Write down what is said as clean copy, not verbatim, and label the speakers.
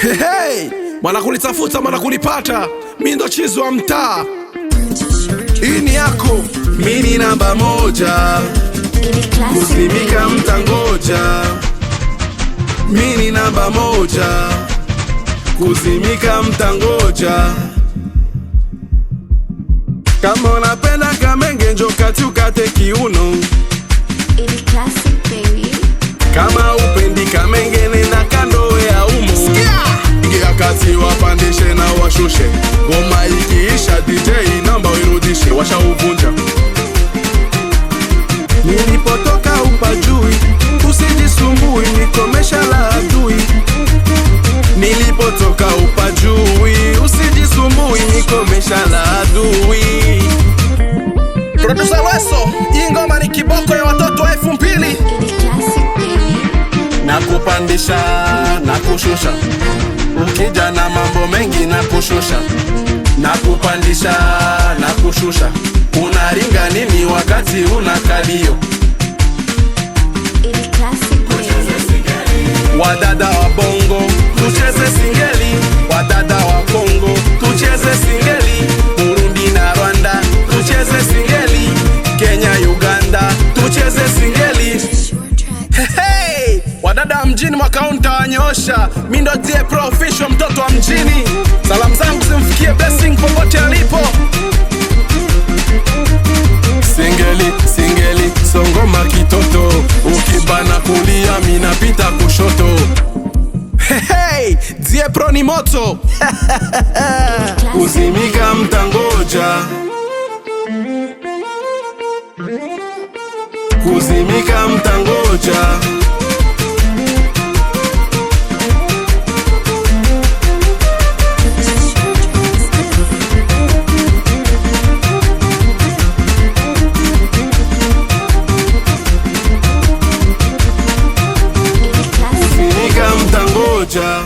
Speaker 1: Hey, mwana kunitafuta mwana kunipata, mimi ndo chizi wa mtaa. Hii ni yako, mimi ni namba moja, kuzimika mtangoja. Mimi ni namba moja, kuzimika mtangoja. Kama unapenda kamenge njo kati ukate kiuno. Kama upendi kamenge nenda kando ya umo. Ingia kati wapandishe na washushe. Ngoma ikiisha DJ namba irudishe, washa uvunja. Nilipotoka upajui, usijisumbui nikomesha la adui. Nilipotoka upajui, usijisumbui nikomesha la adui. Producer Weso, hii ngoma ni kiboko ya watoto wa 2000. Nakupandisha, nakushusha. Ukija na mambo mengi nakushusha. Nakupandisha, nakushusha. Unaringa nini wakati una kalio? Wadada wa bongo, tucheze singeli. Wadada wa Kongo, tucheze singeli. Burundi na Rwanda, tucheze singeli. Kenya, Uganda, tucheze singeli. Hey, wadada mjini mwakaunta wanyosha. Mimi ndo tie pro official mtoto wa mjini. Salamu zangu zimfikie Blessing popote alipo. Singeli, singeli, songoma kitoto. Ukibana kulia mina pita kushoto. Hey, die pro ni moto. Kuzimika mtangoja. Kuzimika mtangoja. Kuzimika mtangoja.